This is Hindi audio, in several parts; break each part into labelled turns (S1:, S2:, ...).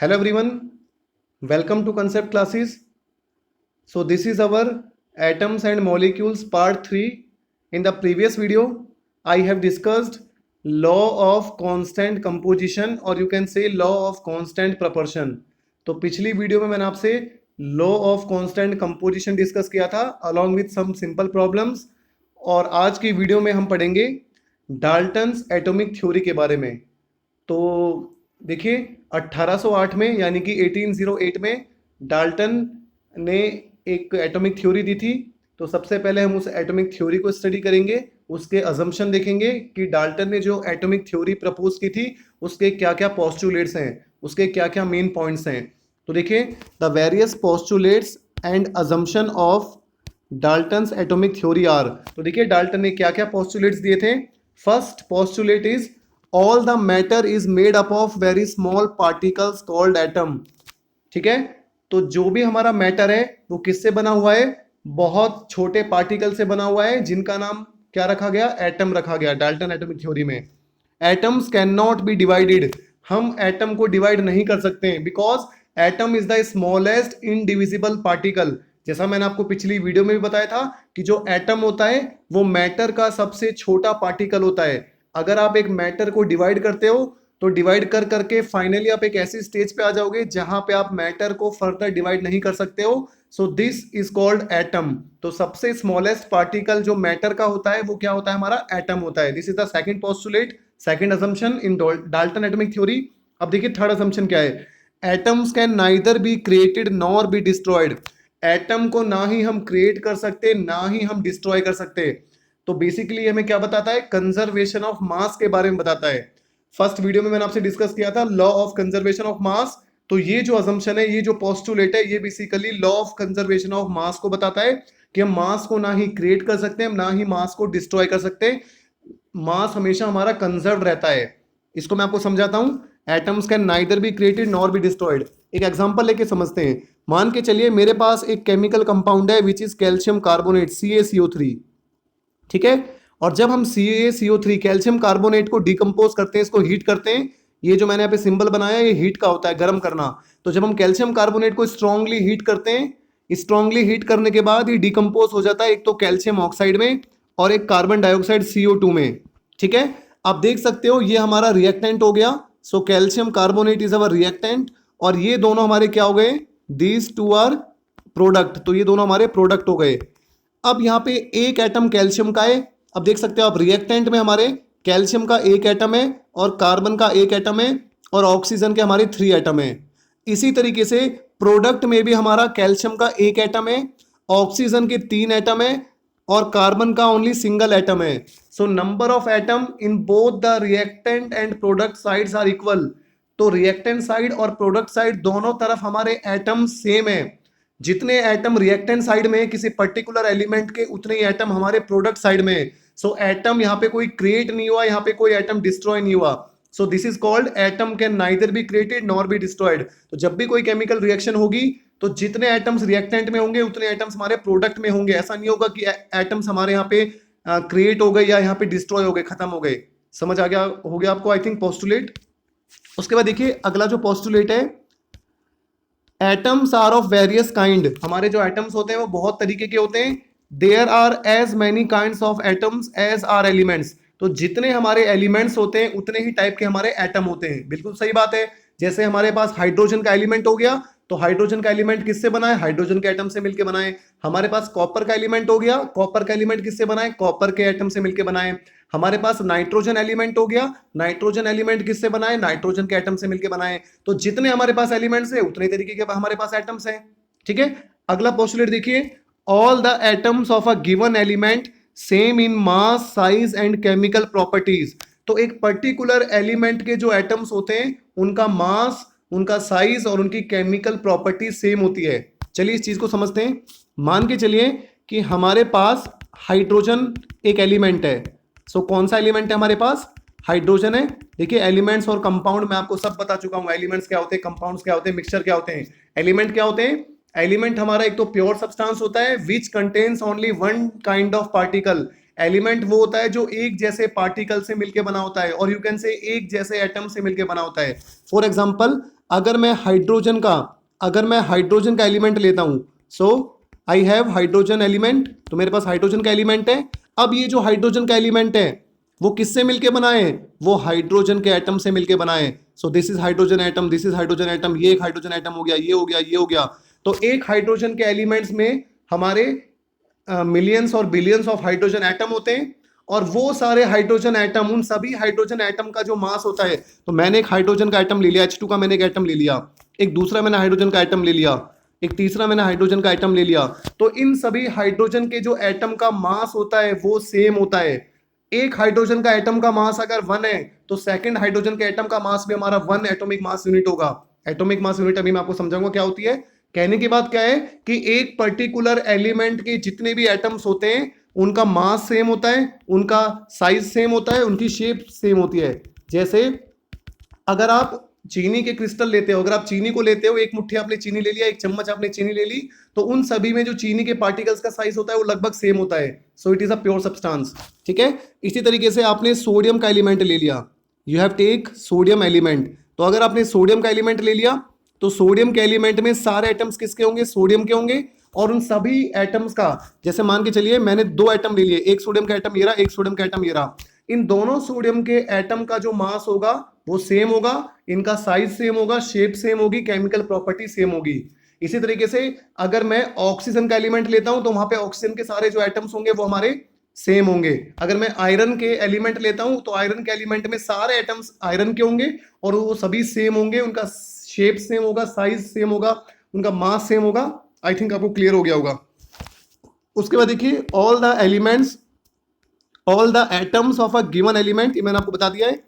S1: Hello everyone, welcome to Concept Classes. So this is our Atoms and Molecules part 3. In the previous video, I have discussed law of constant composition or you can say law of constant proportion. तो पिछली वीडियो में मैंने आपसे law of constant composition discuss किया था along with some simple problems और आज की वीडियो में हम पढ़ेंगे डाल्टन्स एटॉमिक थ्योरी के बारे में। तो देखिए 1808 में यानी कि 1808 में डाल्टन ने एक एटॉमिक थ्योरी दी थी। तो सबसे पहले हम उस एटॉमिक थ्योरी को स्टडी करेंगे, उसके अजम्पशन देखेंगे कि डाल्टन ने जो एटॉमिक थ्योरी प्रपोज की थी उसके क्या क्या पोस्टुलेट्स हैं, उसके क्या क्या मेन पॉइंट्स हैं। तो देखिए the various postulates and assumption of Dalton's atomic theory are. तो देखिए डाल्टन ने क्या क्या पोस्टुलेट्स दिए थे। First postulate is all the matter is made up of very small particles called atom. ठीक है, तो जो भी हमारा मैटर है वो किससे बना हुआ है, बहुत छोटे पार्टिकल से बना हुआ है जिनका नाम क्या रखा गया, एटम रखा गया डाल्टन एटॉमिक थ्योरी में। Atoms can not be divided, हम एटम को डिवाइड नहीं कर सकते हैं because atom is the smallest indivisible particle. जैसा मैंने आपको पिछली वीडियो में भी बताया था कि जो एटम होता है वो मैटर का सबसे छोटा पार्टिकल होता है। अगर आप एक मैटर को डिवाइड करते हो तो डिवाइड कर करके फाइनली आप एक ऐसी स्टेज पे आ जाओगे जहां पे आप मैटर को फर्दर डिवाइड नहीं कर सकते हो। So this is called atom. तो सबसे स्मॉलेस्ट पार्टिकल जो मैटर का होता है वो क्या होता है, हमारा एटम होता है। This is the second postulate, second assumption in Dalton atomic theory. अब देखिए थर्ड असम्पशन क्या है, atoms can neither be created nor be destroyed. Atom को ना ही हम क्रिएट कर सकते ना ही हम डिस्ट्रॉय कर सकते। तो बेसिकली हमें क्या बताता है, कंजर्वेशन ऑफ मास के बारे में बताता है। फर्स्ट वीडियो में मैंने आपसे डिस्कस किया था law of conservation of mass. तो ये जो असम्पशन है, ये जो पोस्टुलेट है, ये basically law of conservation of mass को बताता है कि हम मास को ना ही क्रिएट कर सकते हैं ना ही मास को डिस्ट्रॉय कर सकते। मास हमेशा हमारा कंजर्व रहता है। इसको मैं आपको समझाता हूं, atoms can neither be created nor be destroyed. एक एग्जांपल लेके समझते हैं। मान के चलिए मेरे पास एक केमिकल कंपाउंड है which is calcium carbonate CaCO3। ठीक है, और जब हम CaCO3 कैल्शियम कार्बोनेट को डिकम्पोज करते हैं, इसको हीट करते हैं, ये जो मैंने यहाँ पे सिंबल बनाया ये हीट का होता है, गर्म करना। तो जब हम कैल्शियम कार्बोनेट को स्ट्रांगली हीट करते हैं, स्ट्रांगली हीट करने के बाद ये डिकम्पोज हो जाता है एक तो कैल्शियम ऑक्साइड में और एक कार्बन डाइऑक्साइड CO2 में। ठीक है, आप देख सकते हो ये हमारा रिएक्टेंट हो गया। So calcium carbonate is our reactant और ये दोनों हमारे क्या हो गए, दीज टू आर प्रोडक्ट। तो ये दोनों हमारे प्रोडक्ट हो गए। अब यहाँ पे एक एटम कैल्शियम का है। अब देख सकते हो आप रिएक्टेंट में हमारे कैल्शियम का एक एटम है और कार्बन का एक एटम है और ऑक्सीजन के हमारे 3 एटम है। इसी तरीके से प्रोडक्ट में भी हमारा कैल्शियम का एक एटम है, ऑक्सीजन के 3 एटम है और कार्बन का ओनली सिंगल एटम है। So number of atom in both the reactant and product sides are equal. तो रिएक्टेंट साइड और प्रोडक्ट साइड दोनों तरफ हमारे एटम सेम है। जितने एटम रिएक्टेंट साइड में किसी पर्टिकुलर एलिमेंट के, उतने ही एटम हमारे प्रोडक्ट साइड में। सो एटम यहाँ पे कोई क्रिएट नहीं हुआ, यहाँ पे कोई एटम डिस्ट्रॉय नहीं हुआ। So this is called atom can neither be created nor be destroyed. तो जब भी कोई केमिकल रिएक्शन होगी तो जितने एटम्स रिएक्टेंट में होंगे उतने एटम्स हमारे प्रोडक्ट में होंगे। ऐसा नहीं होगा कि एटम्स हमारे यहाँ पे क्रिएट हो गए या यहाँ पे डिस्ट्रॉय हो गए, खत्म हो गए। समझ आ गया, हो गया आपको आई थिंक पोस्टुलेट। उसके बाद देखिए अगला जो पोस्टुलेट है, atoms are of various kind. हमारे जो एटम्स होते हैं वो बहुत तरीके के होते हैं। There are as many kinds of atoms as are elements. तो जितने हमारे एलिमेंट्स होते हैं उतने ही टाइप के हमारे एटम होते हैं। बिल्कुल सही बात है। जैसे हमारे पास हाइड्रोजन का एलिमेंट हो गया, तो हाइड्रोजन का एलिमेंट किससे बना है, हाइड्रोजन के एटम से मिलकर बनाए। हमारे पास कॉपर का एलिमेंट हो गया, कॉपर का एलिमेंट किससे बनाए, कॉपर के एटम से मिलकर बनाए। हमारे पास नाइट्रोजन एलिमेंट हो गया, नाइट्रोजन एलिमेंट किससे बनाए, नाइट्रोजन के एटम से मिलकर बनाए। तो जितने हमारे पास एलिमेंट्स है उतने तरीके के हमारे पास एटम्स हैं। ठीक है, अगला पोस्टुलेट देखिए, all the atoms of a given element same in mass size and chemical properties. तो एक पर्टिकुलर एलिमेंट के जो एटम्स होते हैं उनका मास, उनका साइज और उनकी केमिकल प्रॉपर्टी सेम होती है। चलिए इस चीज को समझते हैं। मान के चलिए कि हमारे पास हाइड्रोजन एक एलिमेंट है। सो कौन सा एलिमेंट है हमारे पास, हाइड्रोजन है। देखिए एलिमेंट्स और कंपाउंड मैं आपको सब बता चुका हूं। एलिमेंट्स क्या होते हैं, कंपाउंड्स क्या होते हैं, मिक्सचर क्या होते हैं। एलिमेंट क्या होते हैं, एलिमेंट हमारा एक तो प्योर सब्सटेंस होता है which contains only one kind of particle. Element वो होता है जो एक जैसे पार्टिकल से मिलकर बना होता है और यू कैन से एक जैसे एटम से मिलकर बना होता है। फॉर एग्जांपल अगर मैं हाइड्रोजन का एलिमेंट लेता हूं, सो आई हैव हाइड्रोजन एलिमेंट, तो मेरे पास हाइड्रोजन का एलिमेंट है। अब ये जो हाइड्रोजन का एलिमेंट है वो किससे मिलके बनाए हैं? वो हाइड्रोजन के एटम से मिलके बनाए। So this is hydrogen atom, this is hydrogen atom, ये एक हाइड्रोजन एटम हो गया, ये हो गया, ये हो गया। तो एक हाइड्रोजन के एलिमेंट्स में हमारे मिलियंस और बिलियंस ऑफ हाइड्रोजन एटम होते हैं, और वो सारे हाइड्रोजन एटम, उन सभी हाइड्रोजन एटम का जो मास होता है, तो मैंने एक हाइड्रोजन का एटम ले लिया, H2 का मैंने एक एटम ले लिया, एक दूसरा मैंने हाइड्रोजन का एटम ले लिया, एक तीसरा मैंने हाइड्रोजन का एटम ले लिया। तो इन सभी हाइड्रोजन के जो एटम का मास होता है वो सेम होता है। एक हाइड्रोजन का एटम का मास अगर 1 है तो सेकंड हाइड्रोजन के एटम का मास भी हमारा 1 एटॉमिक मास यूनिट होगा। एटॉमिक मास यूनिट अभी मैं आपको समझाऊंगा क्या होती है। कहने की बात क्या है कि एक पर्टिकुलर एलिमेंट के जितने भी एटम्स होते हैं उनका मास सेम होता है, उनका साइज सेम होता है, उनकी शेप सेम होती है। जैसे अगर आप चीनी के क्रिस्टल लेते हो, अगर आप चीनी को लेते हो, एक मुट्ठी आपने चीनी ले लिया, एक चम्मच आपने चीनी ले ली, तो उन सभी में जो चीनी के पार्टिकल्स का साइज होता है वो लगभग सेम होता है। So it is a pure substance. ठीक है, इसी तरीके से आपने सोडियम का एलिमेंट ले लिया, you have take sodium element. तो अगर आपने सोडियम का एलिमेंट ले लिया तो सोडियम के एलिमेंट में सारे एटम्स किसके होंगे? सोडियम के होंगे। और उन सभी एटम्स का, जैसे मान के चलिए मैंने 2 एटम ले लिए, एक सोडियम का एटम ये रहा, एक सोडियम का एटम ये रहा, इन दोनों सोडियम के एटम का जो मास होगा वो सेम होगा, इनका साइज सेम होगा, शेप सेम होगी, केमिकल प्रॉपर्टी सेम होगी। इसी तरीके से अगर मैं ऑक्सीजन का एलिमेंट लेता हूं तो वहां पे ऑक्सीजन के सारे जो एटम्स होंगे वो हमारे सेम होंगे। अगर मैं आयरन के एलिमेंट लेता हूं तो आयरन के एलिमेंट में सारे एटम्स आयरन के होंगे और वो सभी सेम होंगे, उनका शेप सेम होगा, साइज सेम होगा, उनका मास सेम होगा। आई थिंक आपको क्लियर हो गया होगा। उसके बाद देखिए all the atoms of a given element, ये मैंने आपको बता दिया है।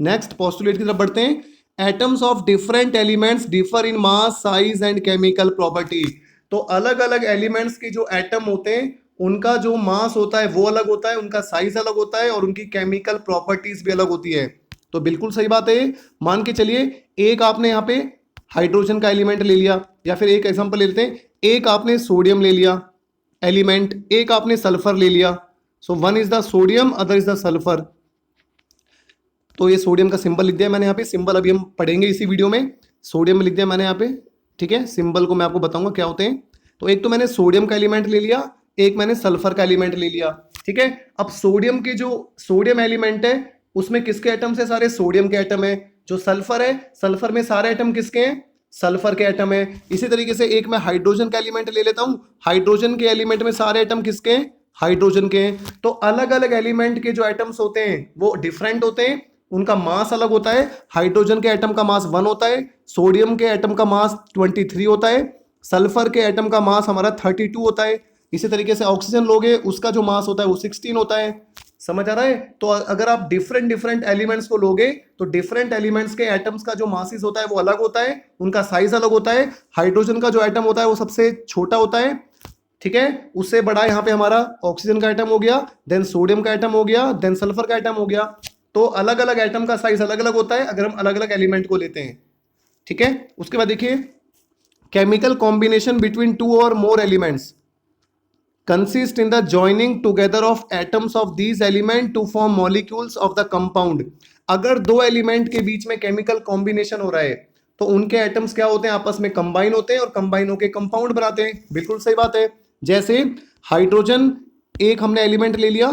S1: नेक्स्ट पोस्टुलेट की तरफ बढ़ते हैं। Atoms of different elements differ in mass, size and chemical property. तो अलग अलग एलिमेंट्स के जो एटम होते हैं उनका जो मास होता है वो अलग होता है, उनका साइज अलग होता है और उनकी केमिकल प्रॉपर्टीज भी अलग होती है। तो बिल्कुल सही बात है। मान के चलिए एक आपने यहाँ पे हाइड्रोजन का एलिमेंट ले लिया, या फिर एक एग्जांपल ले लेते हैं, एक आपने सोडियम ले लिया एलिमेंट, एक आपने सल्फर ले लिया। So one is the sodium, other is the sulphur. तो ये सोडियम का सिंबल लिख दिया मैंने यहाँ पे, सिंबल अभी हम पढ़ेंगे इसी वीडियो में। सोडियम लिख दिया मैंने यहाँ पे, ठीक है। सिंबल को मैं आपको बताऊंगा क्या होते हैं। तो एक तो मैंने सोडियम का एलिमेंट ले लिया, एक मैंने सल्फर का एलिमेंट ले लिया, ठीक है। अब सोडियम के जो सोडियम एलिमेंट है उसमें किसके एटम से? सारे सोडियम के एटम है। जो सल्फर है, सल्फर में सारे एटम किसके हैं? सल्फर के एटम है। इसी तरीके से एक मैं हाइड्रोजन का एलिमेंट ले लेता हूं, हाइड्रोजन के एलिमेंट में सारे एटम किसके हैं? हाइड्रोजन के हैं। तो अलग अलग एलिमेंट के जो एटम्स होते हैं वो डिफरेंट होते हैं, उनका मास अलग होता है। हाइड्रोजन के एटम का मास 1 होता है, सोडियम के एटम का मास 23 होता है, सल्फर के एटम का मास हमारा 32 होता है। इसी तरीके से ऑक्सीजन लोगे उसका जो मास होता है वो 16 होता है। समझ आ रहा है? तो अगर आप डिफरेंट एलिमेंट्स को लोगे तो डिफरेंट एलिमेंट्स के एटम्स का जो मासिस होता है वो अलग होता है, उनका साइज अलग होता है। हाइड्रोजन का जो एटम होता है वो सबसे छोटा होता है, ठीक है। उससे बड़ा यहाँ पे हमारा ऑक्सीजन का एटम हो गया, देन सोडियम का एटम हो गया, देन सल्फर का एटम हो गया। तो अलग अलग एटम का साइज अलग अलग होता है अगर हम अलग अलग एलिमेंट को लेते हैं, ठीक है। उसके बाद देखिए केमिकल कॉम्बिनेशन बिटवीन 2 और more elements consist in the joining together of atoms of these element to form molecules of the compound। अगर 2 एलिमेंट के बीच में केमिकल कॉम्बिनेशन हो रहा है तो उनके एटम्स क्या होते हैं? आपस में कंबाइन होते हैं और कंबाइन होकर कंपाउंड बनाते हैं। बिल्कुल सही बात है। जैसे हाइड्रोजन एक हमने एलिमेंट ले लिया,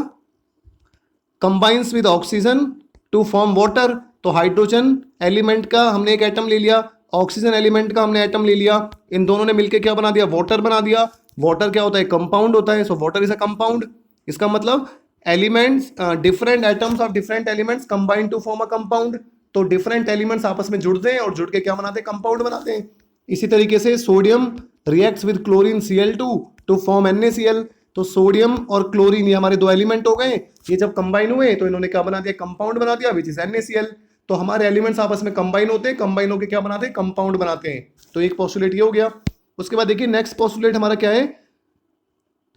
S1: combines with oxygen to form water. तो हाइड्रोजन एलिमेंट का हमने एक एटम ले लिया, ऑक्सीजन एलिमेंट का हमने एटम ले लिया, इन दोनों ने मिलकर क्या बना दिया? वाटर बना दिया। वाटर क्या होता है? कंपाउंड होता है। So water is a compound. इसका मतलब elements, different atoms of different elements combine to form a compound. तो डिफरेंट एलिमेंट्स आपस में जुड़ते हैं और जुड़ के क्या बनाते हैं? कंपाउंड बनाते हैं। इसी तरीके से sodium reacts with chlorine Cl2 to form NaCl। तो सोडियम और क्लोरीन ये हमारे 2 एलिमेंट हो गए, ये जब कंबाइन हुए तो इन्होंने क्या बना दिया? कंपाउंड बना दिया, विच इज NaCl। तो हमारे एलिमेंट्स आपस में कंबाइन होते हैं, कंबाइन होकर क्या बनाते हैं? कंपाउंड बनाते हैं। तो एक पोस्टुलेट ये हो गया। उसके बाद देखिए नेक्स्ट पोस्टुलेट हमारा क्या है?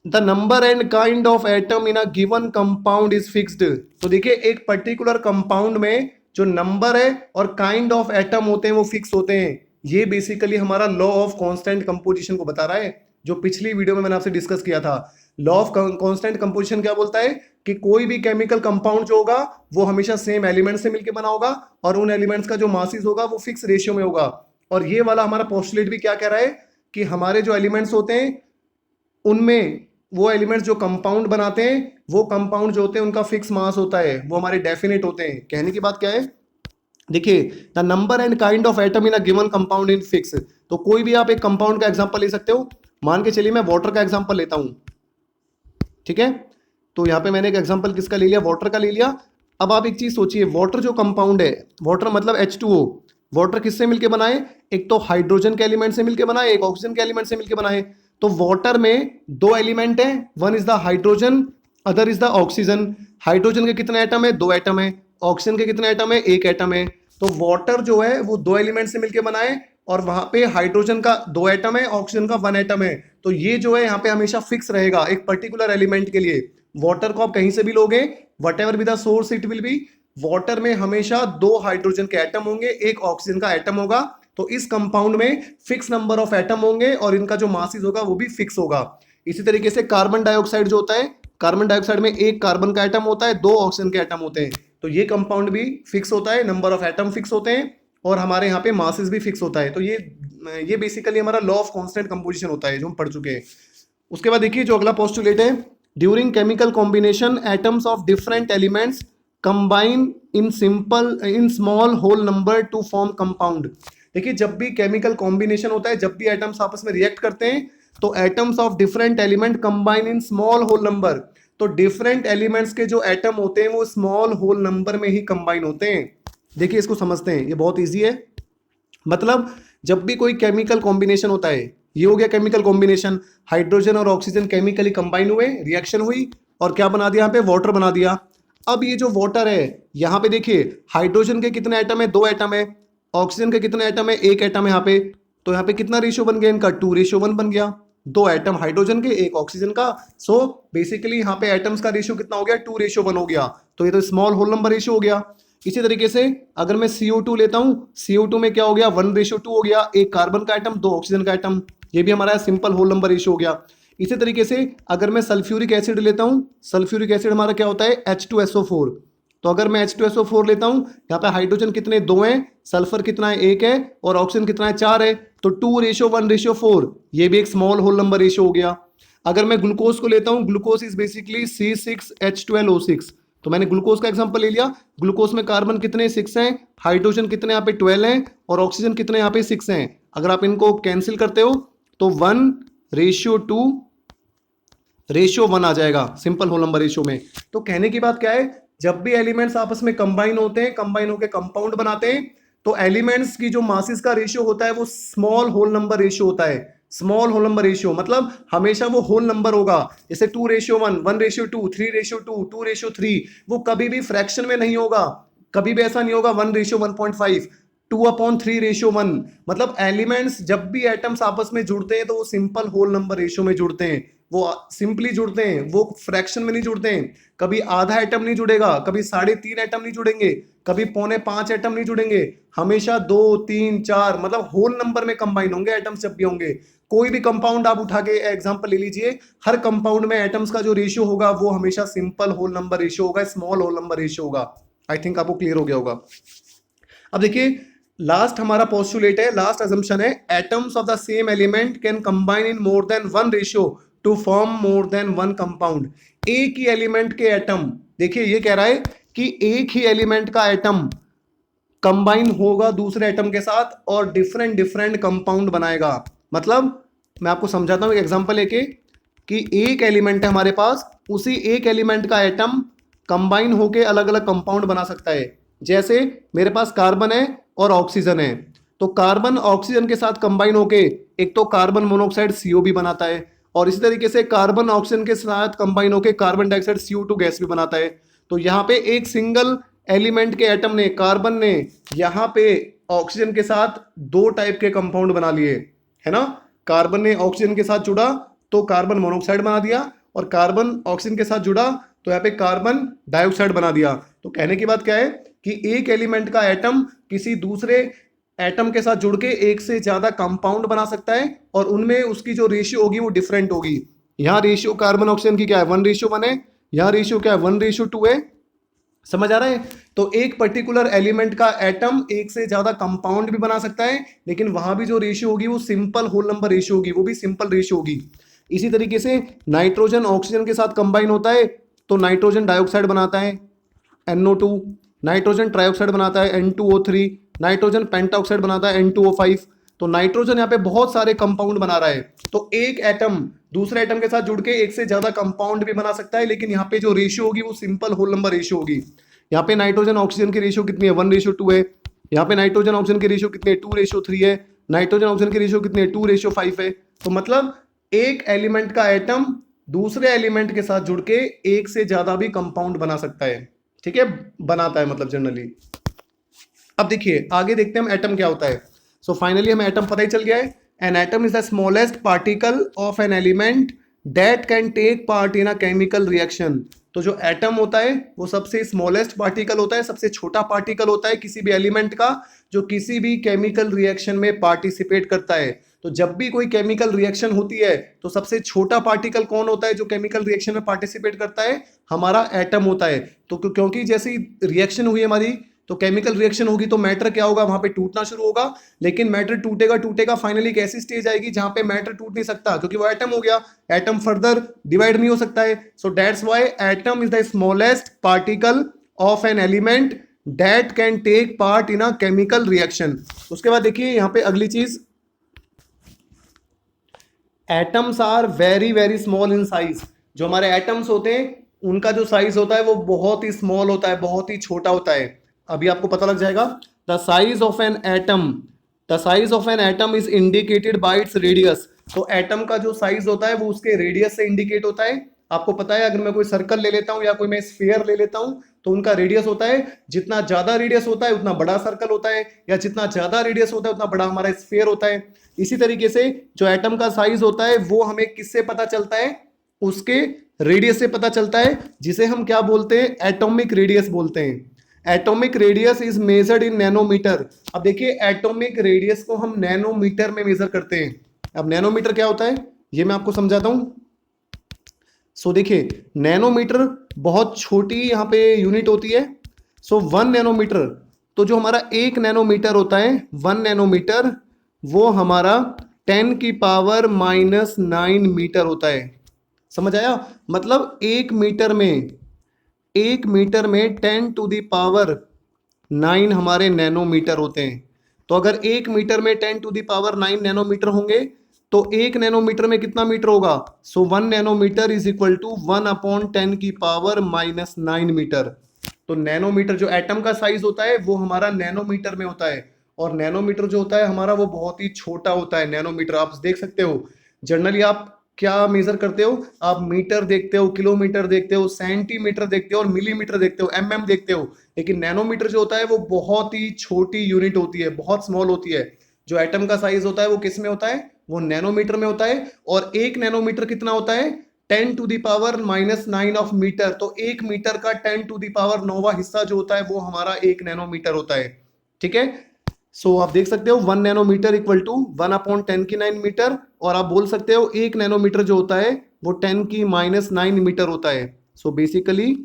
S1: The number and kind of atom in a given compound is fixed. तो देखिए एक पर्टिकुलर कंपाउंड में जो नंबर है और काइंड ऑफ एटम होते हैं वो फिक्स होते हैं। ये बेसिकली हमारा लॉ ऑफ कांस्टेंट कंपोजिशन को बता रहा है, जो पिछली वीडियो में मैंने आपसे डिस्कस किया था। लॉ ऑफ कांस्टेंट कंपोजिशन क्या बोलता है कि कोई भी केमिकल कंपाउंड जो होगा वो हमेशा सेम एलिमेंट से मिलकर बना होगा और उन एलिमेंट्स का जो मासिस होगा वो फिक्स रेशियो में होगा। और ये वाला हमारा पोस्टुलेट भी क्या कह रहा है कि हमारे जो एलिमेंट्स होते हैं उनमें वो एलिमेंट्स जो कंपाउंड बनाते हैं वो कंपाउंड जो होते हैं उनका फिक्स मास होता है, वो हमारे डेफिनेट होते हैं। कहने की बात क्या है, देखिए the number and kind of atom in a given compound in fix. तो कोई भी आप एक कंपाउंड का एग्जांपल ले सकते हो। मान के चलिए मैं वाटर का एग्जांपल लेता हूं, ठीक है। तो यहां पे मैंने एक एग्जांपल किसका ले लिया, वाटर का ले लिया। अब आप एक चीज सोचिए, वाटर जो कंपाउंड है, वाटर मतलब H2O, वाटर किससे मिलके बनाए, एक तो हाइड्रोजन के एलिमेंट से मिलके बनाए, एक ऑक्सीजन के एलिमेंट से मिलके बनाए। तो वाटर में दो एलिमेंट है, one is the hydrogen, other is the oxygen. Hydrogen के कितने एटम है, 2 एटम है। ऑक्सीजन के कितने एटम है, 1 एटम है। तो वाटर जो है वो दो एलिमेंट से मिलके बनाए और वहां पे हाइड्रोजन का 2 एटम है, ऑक्सीजन का 1 एटम है। तो ये जो है यहाँ पे हमेशा फिक्स रहेगा एक पर्टिकुलर एलिमेंट के लिए। वाटर को आप कहीं से भी लोगे, what ever be the source it will be, water में हमेशा 2 हाइड्रोजन के एटम होंगे, एक ऑक्सीजन का एटम होगा। तो इस कंपाउंड में फिक्स नंबर ऑफ एटम होंगे और इनका जो मासिस होगा वो भी फिक्स होगा। इसी तरीके से कार्बन डाइऑक्साइड जो होता है, कार्बन डाइऑक्साइड में एक कार्बन का एटम होता है, 2 ऑक्सीजन के एटम होते हैं। तो ये कंपाउंड भी फिक्स होता है, नंबर ऑफ एटम फिक्स होते हैं और हमारे यहाँ पे मासिस भी फिक्स होता है। तो ये बेसिकली हमारा लॉ ऑफ कांस्टेंट कंपोजिशन होता है जो हम पढ़ चुके हैं। उसके बाद देखिए जो अगला पोस्टुलेट है, during chemical combination atoms of different elements combine in small whole number to form compound. देखिए जब भी केमिकल कॉम्बिनेशन होता है, जब भी एटम्स आपस में रिएक्ट करते हैं तो atoms of different element combine in small whole number. तो डिफरेंट एलिमेंट्स के जो एटम होते हैं वो स्मॉल होल नंबर में ही कंबाइन होते हैं। देखिए इसको समझते हैं, ये बहुत इजी है। मतलब जब भी कोई केमिकल कॉम्बिनेशन होता है, ये हो गया केमिकल कॉम्बिनेशन, हाइड्रोजन और ऑक्सीजन केमिकली कंबाइन हुए, रिएक्शन हुई और क्या बना दिया, यहाँ पे वाटर बना दिया। अब ये जो वाटर है यहाँ पे देखिए हाइड्रोजन के कितने एटम है, 2 एटम है। ऑक्सीजन के कितने एटम है, 1 एटम है यहाँ पे। तो यहाँ पे कितना रेशियो बन गया इनका, 2:1 बन गया। 2 एटम हाइड्रोजन के, 1 ऑक्सीजन का। सो बेसिकली यहाँ पे एटम्स का रेशियो कितना हो गया, 2:1 हो गया। तो ये तो स्मॉल होल नंबर रेशियो हो गया। इसी तरीके से अगर मैं CO2 लेता हूं, CO2 में क्या हो गया, 1:2 हो गया, एक कार्बन का एटम, 2 ऑक्सीजन का एटम। ये भी हमारा सिंपल होल नंबर रेशियो हो गया। इसी तरीके से अगर मैं सल्फ्यूरिक एसिड लेता हूं, सल्फ्यूरिक एसिड हमारा क्या होता है, H2SO4। तो अगर मैं H2SO4 लेता हूं, यहाँ पे हाइड्रोजन कितने, 2 हैं, सल्फर कितना है, 1 है और ऑक्सीजन कितना है, 4 है। तो 2:1:4, ये भी एक स्मॉल होल नंबर रेशियो हो गया। अगर मैं ग्लूकोज को लेता हूं, ग्लूकोज इज बेसिकली C6H12O6। तो मैंने ग्लूकोज का एग्जांपल ले लिया। ग्लूकोज में कार्बन कितने, 6 हैं, हाइड्रोजन कितने यहाँ पे 12 हैं और ऑक्सीजन कितने यहाँ पे 6 हैं। अगर आप इनको कैंसिल करते हो तो 1:2:1 आ जाएगा सिंपल होल नंबर रेशियो में। तो कहने की बात क्या है, जब भी एलिमेंट्स आपस में कंबाइन होते हैं, कंबाइन होकर कंपाउंड बनाते हैं, तो एलिमेंट्स की जो मासिस का रेशियो होता है वो स्मॉल होल नंबर रेशियो होता है। स्मॉल होल नंबर रेशियो मतलब हमेशा वो होल नंबर होगा। जैसे 2:1, 1:2, 3:2, 2:3, वो कभी भी फ्रैक्शन में नहीं होगा। कभी भी ऐसा नहीं होगा 1:1.5, 2/3:1। मतलब एलिमेंट्स जब भी एटम्स आपस में जुड़ते हैं तो वो सिंपल होल नंबर रेशियो में जुड़ते हैं, वो सिंपली जुड़ते हैं, वो फ्रैक्शन में नहीं जुड़ते हैं। कभी आधा एटम नहीं जुड़ेगा, कभी 3.5 एटम नहीं जुड़ेंगे, कभी 4.25 एटम नहीं जुड़ेंगे, हमेशा 2, 3, 4 मतलब होल नंबर में कंबाइन होंगे एटम्स जब भी होंगे। कोई भी कंपाउंड आप उठा के एग्जांपल ले लीजिए, हर कंपाउंड में एटम्स का जो रेशियो होगा वो हमेशा सिंपल होल नंबर रेशियो होगा, स्मॉल होल नंबर रेशियो होगा। आई थिंक आपको क्लियर हो गया होगा। अब देखिए लास्ट हमारा पोस्टुलेट है, लास्ट अजम्पशन है, atoms of the same element can combine in more than 1 ratio two form more than 1 compound. एक ही एलिमेंट के एटम, देखिए ये कह रहा है कि एक ही एलिमेंट का एटम कंबाइन होगा दूसरे एटम के साथ और डिफरेंट डिफरेंट कंपाउंड बनाएगा। मतलब मैं आपको समझाता हूं एक एग्जांपल लेके कि एक एलिमेंट है हमारे पास, उसी एक एलिमेंट का एटम कंबाइन होके अलग अलग कंपाउंड बना सकता है। जैसे मेरे पास कार्बन है और ऑक्सीजन है, तो कार्बन ऑक्सीजन के साथ कंबाइन होके एक तो कार्बन मोनोऑक्साइड CO भी बनाता है और इसी तरीके से कार्बन ऑक्सीजन के साथ कंबाइन होके कार्बन डाइऑक्साइड CO2 गैस भी बनाता है। तो यहाँ पे एक सिंगल एलिमेंट के एटम ने, कार्बन ने यहाँ पे ऑक्सीजन के साथ 2 टाइप के कंपाउंड बना लिए, है ना। कार्बन ने ऑक्सीजन के साथ जुड़ा तो कार्बन मोनोऑक्साइड बना दिया और कार्बन ऑक्सीजन के साथ जुड़ा तो यहाँ पे कार्बन डाइऑक्साइड बना दिया। तो कहने की बात क्या है कि एक एलिमेंट का एटम किसी दूसरे एटम के साथ जुड़ के एक से ज्यादा कंपाउंड बना सकता है और उनमें उसकी जो रेशियो होगी वो डिफरेंट होगी। यहाँ रेशियो कार्बन ऑक्सीजन की क्या है, 1:1 है, यहाँ रेशियो क्या है, 1:2 है। समझ आ रहा है? तो एक पर्टिकुलर एलिमेंट का एटम एक से ज्यादा कंपाउंड भी बना सकता है, लेकिन वहां भी जो रेशियो होगी वो सिंपल होल नंबर रेशियो होगी, वो भी सिंपल रेशियो होगी। इसी तरीके से नाइट्रोजन ऑक्सीजन के साथ कंबाइन होता है तो नाइट्रोजन डाइऑक्साइड बनाता है NO2, नाइट्रोजन ट्राइऑक्साइड बनाता है N2O3, नाइट्रोजन पेंटाऑक्साइड बनाता है N2O5। तो नाइट्रोजन यहाँ पे बहुत सारे कंपाउंड बना रहा है। तो एक एटम दूसरे एटम के साथ जुड़ के एक से ज्यादा कंपाउंड भी बना सकता है, लेकिन यहाँ पे जो रेशियो होगी वो सिंपल होल नंबर रेशियो होगी। यहाँ पे नाइट्रोजन ऑक्सीजन की रेशियो कितनी है 1:2 है। यहाँ पे नाइट्रोजन ऑक्सीजन की रेशियो कितनी है 2:3 है। नाइट्रोजन ऑक्सीजन की रेशियो कितनी है 2:5 है। तो मतलब एक एलिमेंट का एटम दूसरे एलिमेंट के साथ जुड़ के एक से ज्यादा भी कंपाउंड बना सकता है। ठीक है, बनाता है मतलब जनरली। अब देखिए आगे देखते हैं हम एटम क्या होता है। सो फाइनली हमें एटम पता ही चल गया है। An atom is the smallest particle of an element that can take part in a chemical reaction. तो जो एटम होता है वो सबसे स्मॉलेस्ट पार्टिकल होता है, सबसे छोटा पार्टिकल होता है किसी भी एलिमेंट का, जो किसी भी केमिकल रिएक्शन में पार्टिसिपेट करता है। तो जब भी कोई केमिकल रिएक्शन होती है तो सबसे छोटा पार्टिकल कौन होता है जो केमिकल रिएक्शन में पार्टिसिपेट करता है? हमारा एटम होता है। तो क्योंकि जैसी रिएक्शन हुई हमारी, तो केमिकल रिएक्शन होगी तो मैटर क्या होगा? वहां पे टूटना शुरू होगा। लेकिन मैटर टूटेगा टूटेगा फाइनली एक ऐसी स्टेज आएगी जहां पे मैटर टूट नहीं सकता, क्योंकि वो एटम हो गया, एटम फर्दर डिवाइड नहीं हो सकता है। So that's why atom is the smallest particle of an element that can take part in a chemical reaction. उसके बाद देखिए यहां पे अगली चीज, atoms are very very small in size. जो हमारे एटम्स होते हैं उनका जो साइज होता है वो बहुत ही स्मॉल होता है, बहुत ही छोटा होता है। अभी आपको पता लग जाएगा। The size of an atom, the size of N atom is indicated by its radius. तो एटम का जो साइज होता है वो उसके रेडियस से इंडिकेट होता है। आपको पता है अगर मैं कोई सर्कल ले लेता हूं या कोई मैं स्फीयर ले लेता हूं तो उनका रेडियस होता है, जितना ज्यादा रेडियस होता है उतना बड़ा सर्कल होता है, या जितना ज्यादा रेडियस होता है उतना बड़ा हमारा स्फीयर होता है। इसी तरीके से जो एटम का साइज होता है वो हमें किससे पता चलता है? उसके रेडियस से पता चलता है, जिसे हम क्या बोलते हैं? एटॉमिक रेडियस बोलते हैं। Atomic radius is measured in nanometre. अब देखिए एटॉमिक रेडियस को हम नैनोमीटर में मेजर करते हैं। अब नैनोमीटर क्या होता है ये मैं आपको समझाता हूं। सो देखिए नैनोमीटर बहुत छोटी यहाँ पे यूनिट होती है। सो 1 नैनोमीटर, तो जो हमारा 1 नैनोमीटर होता है 1 नैनोमीटर, वो हमारा 10 की पावर -9 मीटर होता है। समझ आया? मतलब 1 मीटर में 10 टू दी पावर 9 हमारे नैनोमीटर होते हैं। तो अगर 1 मीटर में 10 टू दी पावर 9 नैनोमीटर होंगे तो 1 नैनोमीटर में कितना मीटर होगा? सो 1 नैनोमीटर इज इक्वल टू 1/10 की पावर -9 मीटर। तो नैनोमीटर जो एटम का साइज होता है वो हमारा नैनोमीटर में होता है, और नैनोमीटर जो होता है हमारा वो बहुत ही छोटा होता है। नैनोमीटर आप देख सकते हो, जनरली आप क्या मेजर करते हो? आप मीटर देखते हो, किलोमीटर देखते हो, सेंटीमीटर देखते हो और मिलीमीटर देखते हो, mm देखते हो। लेकिन नैनोमीटर जो होता है वो बहुत ही छोटी यूनिट होती है, बहुत स्मॉल होती है। जो एटम का साइज होता है वो किस में होता है? वो नैनोमीटर में होता है। और 1 नैनोमीटर कितना होता है? 10 to the power -9 of metre. तो 1 मीटर का 10 टू दी पावर 9वां हिस्सा जो होता है वो हमारा 1 नैनोमीटर होता है। ठीक है, सो आप देख सकते हो 1 नैनोमीटर इक्वल टू 1/10 की 9 मीटर, और आप बोल सकते हो 1 नैनोमीटर जो होता है वो 10 की -9 मीटर होता है। So basically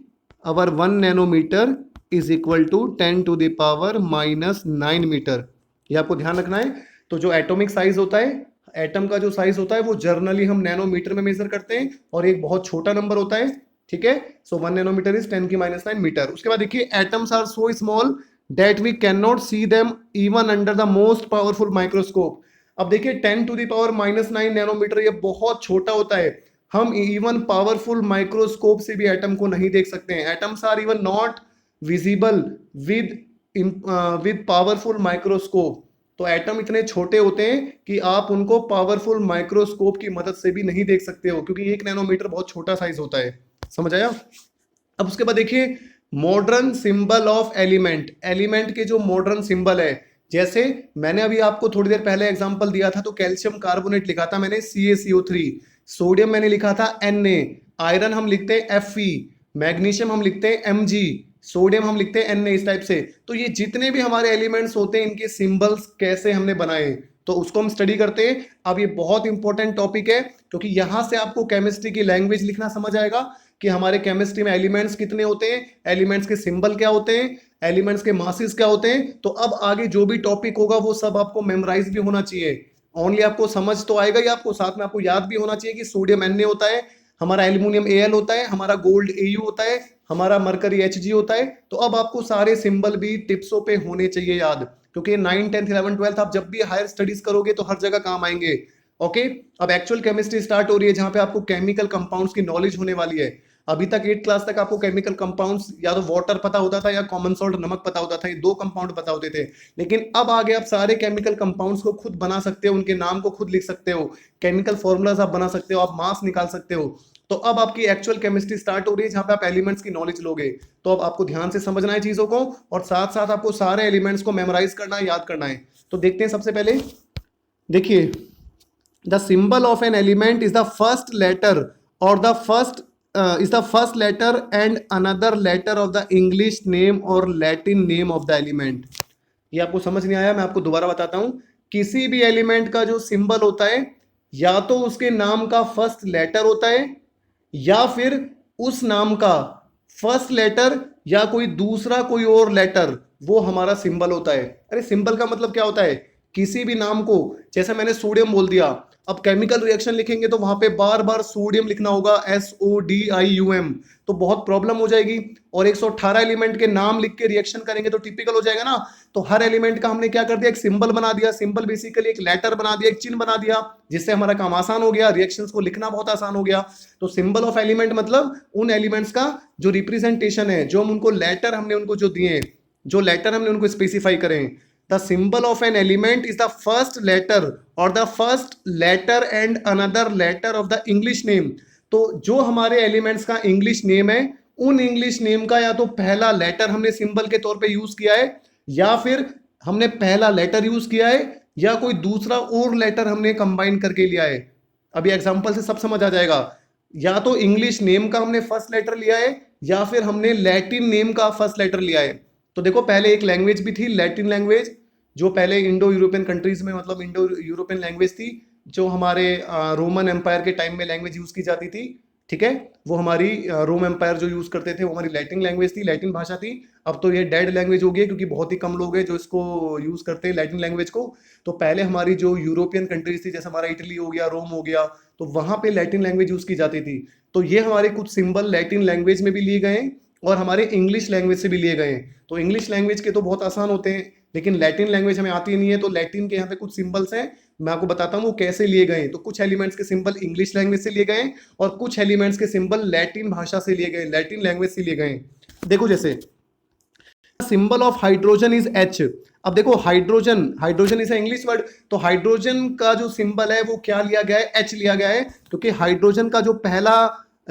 S1: our 1 nanometre is equal to 10 to the power -9 metre. ये आपको ध्यान रखना है। तो जो एटॉमिक साइज होता है, एटम का जो साइज होता है वो जर्नली हम नैनोमीटर में मेजर करते हैं, और एक बहुत छोटा नंबर होता है। ठीक है, सो 1 नैनोमीटर इज 10 की -9 मीटर। उसके बाद देखिए atoms are so small that we cannot see them even under the most powerful microscope। अब देखिए 10 टू दी पावर -9 नैनोमीटर ये बहुत छोटा होता है। हम इवन पावरफुल माइक्रोस्कोप से भी एटम को नहीं देख सकते हैं। Atoms are even not visible with powerful microscope. तो एटम इतने छोटे होते हैं कि आप उनको पावरफुल माइक्रोस्कोप की मदद से भी नहीं देख सकते हो, क्योंकि 1 नैनोमीटर बहुत छोटा साइज होता है। समझ आया? अब उसके बाद देखिए modern symbol of element. Element के जो मॉडर्न सिंबल है, जैसे मैंने अभी आपको थोड़ी देर पहले एग्जांपल दिया था, तो कैल्शियम कार्बोनेट लिखा था मैंने CaCO3, सोडियम मैंने लिखा था Na, आयरन हम लिखते हैं Fe, मैग्नीशियम हम लिखते हैं Mg, सोडियम हम लिखते हैं Na, इस टाइप से। तो ये जितने भी हमारे एलिमेंट्स होते हैं इनके सिंबल्स कैसे हमने बनाए तो उसको हम स्टडी करते हैं। अब ये बहुत इंपॉर्टेंट टॉपिक है, क्योंकि यहां से आपको केमिस्ट्री की लैंग्वेज लिखना समझ आएगा, कि हमारे केमिस्ट्री में एलिमेंट्स कितने होते हैं, एलिमेंट्स के सिंबल क्या होते हैं, एलिमेंट्स के मासेस क्या होते हैं। तो अब आगे जो भी टॉपिक होगा वो सब आपको मेमोराइज भी होना चाहिए। ओनली आपको समझ तो आएगा ही, आपको साथ में आपको याद भी होना चाहिए कि सोडियम Na होता है, हमारा एल्यूमिनियम Al होता है, हमारा गोल्ड Au होता है, हमारा मरकरी Hg होता है। तो अब आपको सारे सिंबल भी टिप्सों पे होने चाहिए याद, क्योंकि 9, 10, 11, 12 आप जब भी हायर स्टडीज करोगे तो हर जगह काम आएंगे। ओके, अब एक्चुअल केमिस्ट्री स्टार्ट हो रही है जहां पे आपको केमिकल कंपाउंड्स की नॉलेज होने वाली है। अभी तक 8th क्लास तक आपको केमिकल कंपाउंड्स या तो वाटर पता होता था या कॉमन सॉल्ट नमक पता होता था, ये 2 कंपाउंड पता होते थे। लेकिन अब आगे आप सारे केमिकल कंपाउंड्स को खुद बना सकते हो, उनके नाम को खुद लिख सकते हो, केमिकल फॉर्मूलाज आप बना सकते हो, आप मास निकाल सकते हो। तो अब आपकी एक्चुअल केमिस्ट्री स्टार्ट हो रही है जहां पे आप एलिमेंट्स की नॉलेज लोगे। तो अब आपको ध्यान से समझना है चीजों को, और साथ साथ आपको सारे एलिमेंट्स को मेमोराइज करना है, याद करना है। तो देखते हैं सबसे पहले, देखिए, the symbol of an element is the first letter or the first is the first letter and another letter of the English name or Latin name of the element। ये आपको समझ नहीं आया, मैं आपको दोबारा बताता हूं। किसी भी एलिमेंट का जो सिंबल होता है, या तो उसके नाम का फर्स्ट लेटर होता है, या फिर उस नाम का फर्स्ट लेटर या कोई दूसरा कोई और लेटर, वो हमारा सिंबल होता है। अरे सिंबल का मतलब क्या होता है, किसी भी नाम को, जैसे मैंने सोडियम बोल दिया, अब केमिकल रिएक्शन लिखेंगे तो वहां पे बार बार सोडियम लिखना होगा, SODIUM, तो बहुत प्रॉब्लम हो जाएगी। और 118 एलिमेंट के नाम लिख के रिएक्शन करेंगे तो टिपिकल हो जाएगा ना। तो हर एलिमेंट का हमने क्या कर दिया, एक सिंबल बना दिया। सिंबल बेसिकली एक लेटर बना दिया, एक चिन्ह बना दिया, जिससे हमारा काम आसान हो गया, रिएक्शंस को लिखना बहुत आसान हो गया। तो सिंबल ऑफ एलिमेंट मतलब उन एलिमेंट्स का जो रिप्रेजेंटेशन है, जो हम उनको लेटर हमने उनको जो दिए, जो लेटर हमने उनको स्पेसिफाई करें। The symbol of an element is the first letter or the first letter and another letter of the English name। तो जो हमारे एलिमेंट्स का इंग्लिश नेम है, उन इंग्लिश नेम का या तो पहला लेटर हमने सिंबल के तौर पे यूज किया है, या फिर हमने पहला लेटर यूज किया है, या कोई दूसरा और लेटर हमने कंबाइन करके लिया है। अभी एग्जांपल से सब समझ आ जाएगा। या तो इंग्लिश नेम का हमने फर्स्ट लेटर लिया है, या फिर हमने लैटिन नेम का फर्स्ट लेटर लिया है। तो देखो, पहले एक लैंग्वेज भी थी लैटिन लैंग्वेज, जो पहले इंडो यूरोपियन कंट्रीज में, मतलब इंडो यूरोपियन लैंग्वेज थी, जो हमारे रोमन एम्पायर के टाइम में लैंग्वेज यूज की जाती थी। ठीक है, वो हमारी रोम एम्पायर जो यूज करते थे वो हमारी लैटिन लैंग्वेज थी, लैटिन भाषा थी। अब तो ये डेड लैंग्वेज हो गई है, क्योंकि बहुत ही कम लोग हैं जो इसको यूज करते हैं लैटिन लैंग्वेज को। तो पहले हमारी जो यूरोपियन कंट्रीज थी, जैसे हमारा इटली हो गया, रोम हो गया, तो वहां पे लैटिन लैंग्वेज यूज की जाती थी। तो ये हमारे कुछ सिंबल लैटिन लैंग्वेज में भी लिए गए हैं और हमारे इंग्लिश लैंग्वेज से भी लिए गए हैं। तो इंग्लिश लैंग्वेज के तो बहुत आसान होते हैं, लेकिन लैटिन लैंग्वेज हमें आती नहीं है। तो लैटिन के यहाँ पे कुछ सिंबल्स हैं, मैं आपको बताता हूँ वो कैसे लिए गए। तो कुछ एलिमेंट्स के सिंबल इंग्लिश लैंग्वेज से लिए गए, और कुछ एलिमेंट्स के सिंबल लैटिन भाषा से लिए गए, लैटिन लैंग्वेज से लिए गए। देखो, जैसे symbol of hydrogen is H। अब देखो, hydrogen, hydrogen is English word, तो हाइड्रोजन का जो सिंबल है वो क्या लिया गया है, H लिया गया है, क्योंकि हाइड्रोजन का जो पहला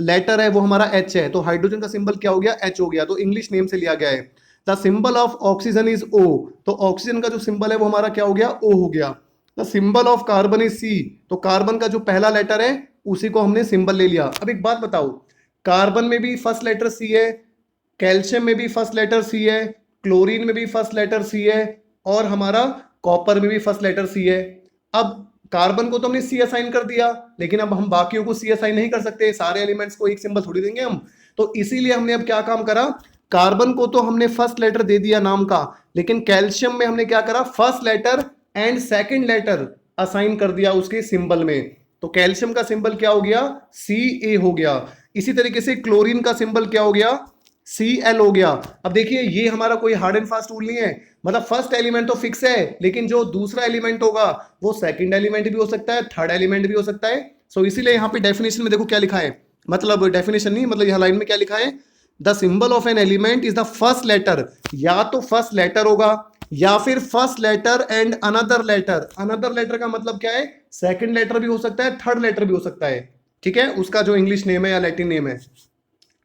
S1: लेटर है वो हमारा H है। तो हाइड्रोजन का सिंबल क्या हो गया, H हो गया, तो इंग्लिश नेम से लिया गया है। The symbol of oxygen is O, तो ऑक्सीजन का जो सिंबल है वो हमारा क्या हो गया, O हो गया। The symbol of carbon is C, तो कार्बन का जो पहला लेटर है उसी को हमने सिंबल ले लिया। अब एक बात बताओ, कार्बन में भी फर्स्ट लेटर C है, कैल्शियम में भी फर्स्ट लेटर C है, क्लोरीन में भी फर्स्ट लेटर C है, और हमारा कॉपर में भी फर्स्ट लेटर C है। अब कार्बन को तो हमने C असाइन कर दिया, लेकिन अब हम बाकियों को C असाइन नहीं कर सकते, सारे एलिमेंट्स को एक सिंबल थोड़ी देंगे हम। तो इसीलिए हमने अब क्या काम करा, कार्बन को तो हमने फर्स्ट लेटर दे दिया नाम का, लेकिन कैल्शियम में हमने क्या करा, first letter and second letter assign कर दिया उसके सिंबल में। तो कैल्शियम का सिंबल क्या हो गया, Ca हो गया। इसी तरीके से क्लोरीन का सिंबल क्या हो गया, Cl हो गया। अब देखिए, ये हमारा कोई हार्ड एंड फास्ट रूल नहीं है, मतलब फर्स्ट एलिमेंट तो फिक्स है, लेकिन जो दूसरा एलिमेंट होगा वो सेकंड एलिमेंट भी हो सकता है, थर्ड एलिमेंट भी हो सकता है। सो इसीलिए यहाँ पे डेफिनेशन में देखो क्या लिखा है, मतलब डेफिनेशन नहीं, मतलब यहाँ लाइन में क्या लिखा है, the symbol of an element is the first letter, या तो फर्स्ट लेटर होगा, या फिर first letter and another letter. Another letter का मतलब क्या है, सेकंड लेटर भी हो सकता है, थर्ड लेटर भी हो सकता है। ठीक है, उसका जो इंग्लिश नेम है या लैटिन नेम है।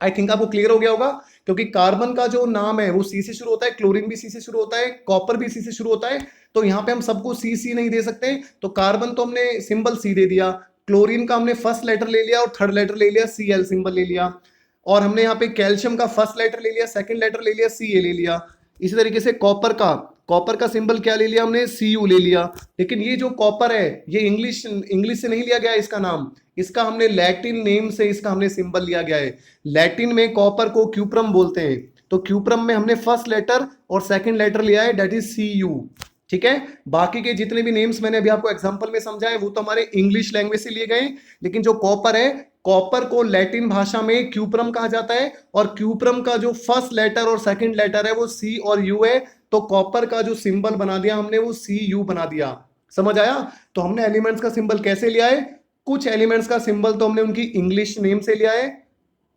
S1: आई थिंक आपको क्लियर हो गया होगा, क्योंकि कार्बन का जो नाम है वो C से शुरू होता है, क्लोरीन भी C से शुरू होता है, कॉपर भी C से शुरू होता है। तो यहाँ पे हम सबको C नहीं दे सकते, तो कार्बन तो हमने सिंबल C दे दिया, क्लोरीन का हमने फर्स्ट लेटर ले लिया और थर्ड लेटर ले लिया, Cl सिंबल ले लिया, और हमने यहाँ पे कैल्शियम का फर्स्ट लेटर ले लिया, सेकंड लेटर ले लिया, Ca ले लिया। इसी तरीके से कॉपर कॉपर का सिंबल क्या ले लिया हमने, Cu ले लिया। लेकिन ये जो कॉपर है ये इंग्लिश से नहीं लिया गया है इसका नाम, इसका हमने लैटिन नेम से इसका हमने सिंबल लिया गया है। लैटिन में कॉपर को क्यूप्रम बोलते हैं, तो क्यूप्रम में हमने फर्स्ट लेटर और सेकंड लेटर लिया है, डेट इज Cu। ठीक है, बाकी के जितने भी नेम्स मैंने अभी आपको एग्जांपल में समझाए वो तो हमारे इंग्लिश लैंग्वेज से लिए गए, लेकिन जो कॉपर है, कॉपर को लैटिन भाषा में क्यूप्रम कहा जाता है, और क्यूप्रम का जो फर्स्ट लेटर और सेकंड लेटर है वो C और U है, तो कॉपर का जो सिंबल बना दिया हमने वो Cu बना दिया। समझ आया? तो हमने एलिमेंट्स का सिंबल कैसे लिया है, कुछ एलिमेंट्स का सिंबल तो हमने उनकी इंग्लिश नेम से लिया है,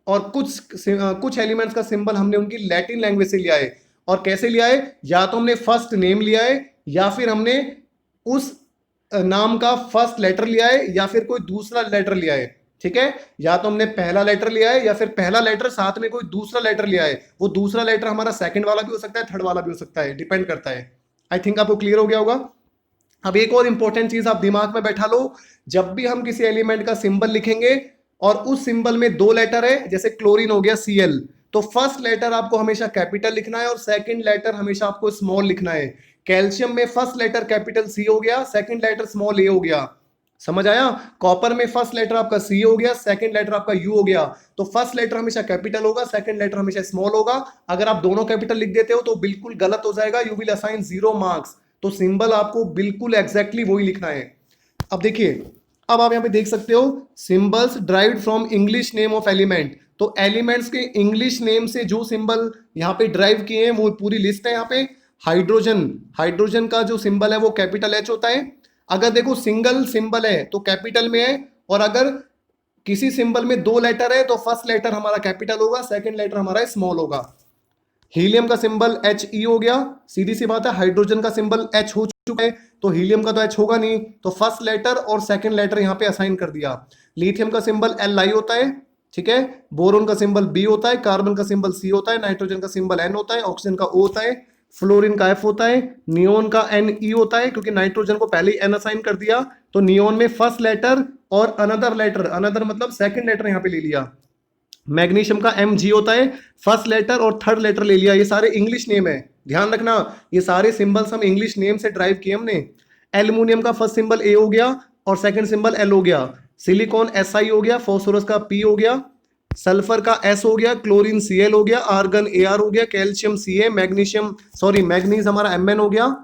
S1: और कुछ एलिमेंट्स का सिंबल हमने उनकी लैटिन लैंग्वेज से लिया है। और कैसे लिया है, या तो हमने फर्स्ट नेम लिया है, या फिर हमने उस नाम का फर्स्ट लेटर लिया है, या फिर कोई दूसरा लेटर लिया है। ठीक है, या तो हमने पहला लेटर लिया है, या फिर पहला लेटर साथ में कोई दूसरा लेटर लिया है। वो दूसरा लेटर हमारा सेकंड वाला भी हो सकता है, थर्ड वाला भी हो सकता है, डिपेंड करता है। आई थिंक आपको क्लियर हो गया होगा। अब एक और इंपॉर्टेंट चीज आप दिमाग में बैठा लो, जब भी हम किसी एलिमेंट का सिंबल लिखेंगे और उस सिंबल में दो लेटर है, जैसे क्लोरीन हो गया Cl, तो फर्स्ट लेटर आपको हमेशा कैपिटल लिखना है और सेकंड लेटर हमेशा आपको स्मॉल लिखना है। कैल्शियम में फर्स्ट लेटर कैपिटल C हो गया, सेकंड लेटर स्मॉल a हो गया। समझ आया? कॉपर में फर्स्ट लेटर आपका C हो गया, सेकंड लेटर आपका U हो गया। तो फर्स्ट लेटर हमेशा कैपिटल होगा, सेकंड लेटर हमेशा स्मॉल होगा। अगर आप दोनों कैपिटल लिख देते हो तो बिल्कुल गलत हो जाएगा, यू विल असाइन 0 मार्क्स। तो सिंबल आपको बिल्कुल एग्जैक्टली वही लिखना है। अब देखिए, अब आप यहाँ पे देख सकते हो symbols derived from English name of element. तो एलिमेंट्स के इंग्लिश नेम से जो सिंबल यहाँ पे ड्राइव किए हैं वो पूरी लिस्ट है यहाँ पे। हाइड्रोजन का जो सिंबल है वो कैपिटल H होता है। अगर देखो सिंगल सिंबल है तो कैपिटल में है, और अगर किसी सिंबल में दो लेटर है तो फर्स्ट लेटर हमारा कैपिटल होगा, सेकंड लेटर हमारा स्मॉल होगा। हीलियम का सिंबल He हो गया, सीधी सी बात है। हाइड्रोजन का सिंबल H हो चुका है, तो हीलियम का तो H होगा नहीं, तो फर्स्ट लेटर और सेकंड लेटर यहाँ पे असाइन कर दिया। लिथियम का सिंबल Li होता है, ठीक है। बोरोन का सिंबल B होता है, कार्बन का सिंबल C होता है, नाइट्रोजन का सिंबल N होता है, ऑक्सीजन का O होता है, फ्लोरीन का F होता है, नियोन का Ne होता है, क्योंकि नाइट्रोजन को पहले ही N असाइन कर दिया, तो नियोन में फर्स्ट लेटर और अनदर लेटर, अनदर मतलब सेकंड लेटर यहाँ पे ले लिया। मैग्नीशियम का Mg होता है, फर्स्ट लेटर और थर्ड लेटर ले लिया। ये सारे इंग्लिश नेम है, ध्यान रखना, ये सारे सिंबल्स हम इंग्लिश नेम से ड्राइव किए हमने। एल्यूमिनियम का फर्स्ट सिंबल A हो गया और सेकंड सिंबल L हो गया। सिलिकॉन Si हो गया, फास्फोरस का P हो गया, सल्फर का S हो गया, क्लोरीन Cl हो गया, आर्गन Ar हो गया, कैल्शियम Ca, मैग्नीज हमारा Mn हो गया।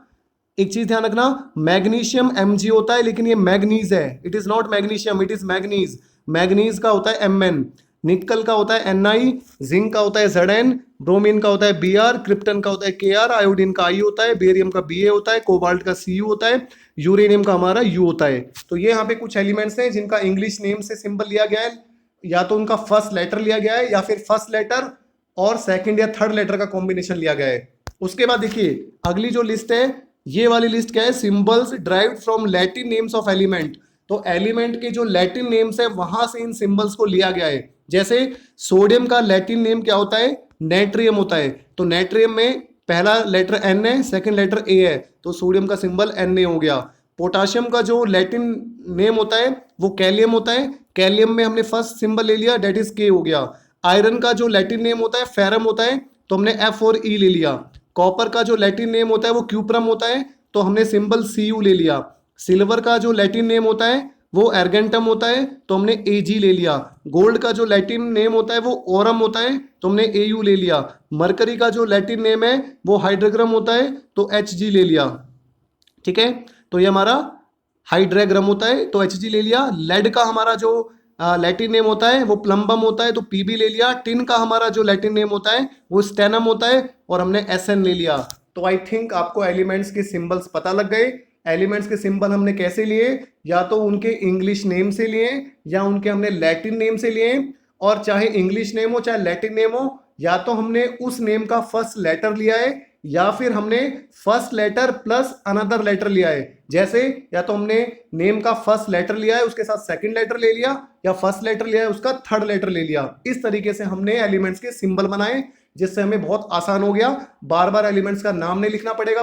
S1: एक चीज ध्यान रखना, मैग्नीशियम Mg होता है लेकिन ये मैग्नीज है, it is not magnesium, it is manganese. Manganese का होता है Mn, निकल का होता है Ni, जिंक का होता है Zn, ब्रोमीन का होता है Br, क्रिप्टन का होता है Kr, आयोडीन का I होता है, बेरियम का Ba होता है, कोबाल्ट का Cu होता है, यूरेनियम का हमारा U होता है। तो ये यहाँ पे कुछ एलिमेंट्स हैं जिनका इंग्लिश नेम से सिंबल लिया गया है, या तो उनका फर्स्ट लेटर लिया गया है, या फिर फर्स्ट लेटर और सेकंड या थर्ड लेटर का कॉम्बिनेशन लिया गया है। उसके बाद देखिए अगली जो लिस्ट है, ये वाली लिस्ट क्या है, symbols derived from Latin names of element. तो एलिमेंट के जो लैटिन नेम्स है वहां से इन सिंबल्स को लिया गया है। जैसे सोडियम का लैटिन नेम क्या होता है, नेट्रियम होता है, तो नेट्रियम में पहला लेटर N है, सेकंड लेटर A है, तो सोडियम का सिंबल Na हो गया। पोटाशियम का जो लैटिन नेम होता है वो कैलियम होता है, कैलियम में हमने फर्स्ट सिंबल ले लिया, डेट इज K हो गया। आयरन का जो लैटिन नेम होता है फेरम होता है, तो हमने F और E ले लिया। कॉपर का जो लैटिन नेम होता है वो क्यूप्रम होता है, तो हमने सिंबल Cu ले लिया। सिल्वर का जो लैटिन नेम होता है वो एर्गेंटम होता है, तो हमने Ag ले लिया। गोल्ड का जो लैटिन नेम होता है वो ओरम होता है, तो हमने Au ले लिया। मरकरी का जो लैटिन नेम है वो हाइड्रोग्राम होता है, तो Hg ले लिया। ठीक है, तो ये हमारा हाइड्रोग्राम होता है, तो Hg ले लिया। लेड का हमारा जो लैटिन नेम होता है वो प्लम्बम होता है, तो Pb ले लिया। टिन का हमारा जो लैटिन नेम होता है वो स्टेनम होता है, और हमने Sn ले लिया। तो आई थिंक आपको एलिमेंट्स के सिंबल्स पता लग गए। एलिमेंट्स के सिंबल हमने कैसे लिए, या तो उनके इंग्लिश नेम से लिए, या उनके हमने लैटिन नेम से लिए। और चाहे इंग्लिश नेम हो चाहे लैटिन नेम हो, या तो हमने उस नेम का फर्स्ट लेटर लिया है, या फिर हमने first letter plus another letter लिया है। जैसे या तो हमने नेम का फर्स्ट लेटर लिया है उसके साथ सेकंड लेटर ले लिया, या फर्स्ट लेटर लिया है उसका थर्ड लेटर ले लिया। इस तरीके से हमने एलिमेंट्स के सिंबल बनाए, जिससे हमें बहुत आसान हो गया। बार बार एलिमेंट्स का नाम नहीं लिखना पड़ेगा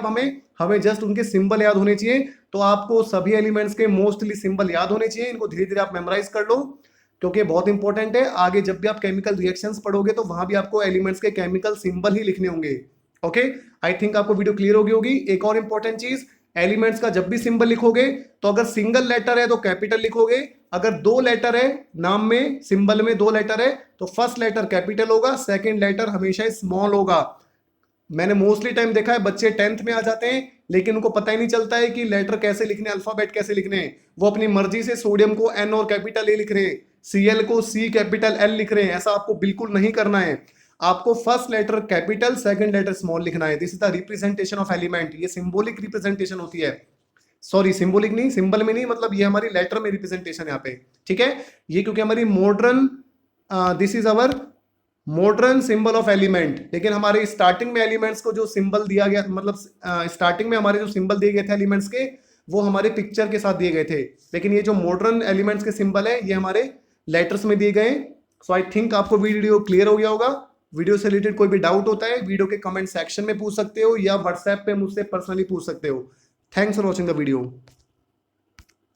S1: हमें जस्ट उनके सिंबल याद होने चाहिए। तो आपको सभी एलिमेंट्स के मोस्टली सिंबल याद होने चाहिए, इनको धीरे धीरे आप मेमोराइज कर लो, क्योंकि बहुत इंपॉर्टेंट है। आगे जब भी आप केमिकल रिएक्शंस पढ़ोगे तो वहां भी आपको एलिमेंट्स के केमिकल सिंबल ही लिखने होंगे। ओके, आई थिंक आपको वीडियो क्लियर होगी होगी। एक और इंपॉर्टेंट चीज, एलिमेंट्स का जब भी सिंबल लिखोगे तो अगर सिंगल लेटर है तो कैपिटल लिखोगे, अगर दो लेटर है नाम में, सिंबल में दो लेटर है तो फर्स्ट लेटर कैपिटल होगा, सेकंड लेटर हमेशा स्मॉल होगा। मैंने मोस्टली टाइम देखा है बच्चे 10th में आ जाते हैं लेकिन उनको पता ही नहीं चलता है कि लेटर कैसे लिखने, अल्फाबेट कैसे लिखने हैं। वो अपनी मर्जी से सोडियम को एन और कैपिटल ए लिख रहे हैं, सीएल को सी कैपिटल एल लिख रहे हैं। ऐसा आपको बिल्कुल नहीं करना है। आपको first letter capital, second letter small लिखना है। This is the representation of element. ये सिंबॉलिक रिप्रेजेंटेशन होती है, सॉरी सिंबॉलिक नहीं, सिंबल में नहीं, मतलब ये हमारी लेटर में रिप्रेजेंटेशन यहाँ पे, ठीक है। ये क्योंकि हमारी modern, this is our modern symbol of element. लेकिन हमारे स्टार्टिंग में एलिमेंट्स को जो सिंबल दिया गया, मतलब स्टार्टिंग में हमारे जो सिंबल दिए गए थे एलिमेंट्स के, वो हमारे पिक्चर के साथ दिए गए थे। लेकिन ये जो मॉडर्न एलिमेंट्स के सिंबल है ये हमारे लेटर्स में दिए गए। सो आई थिंक आपको वीडियो क्लियर हो गया होगा। वीडियो से रिलेटेड कोई भी डाउट होता है वीडियो के कमेंट सेक्शन में पूछ सकते हो या व्हाट्सएप पे मुझसे पर्सनली पूछ सकते हो। Thanks for watching the video.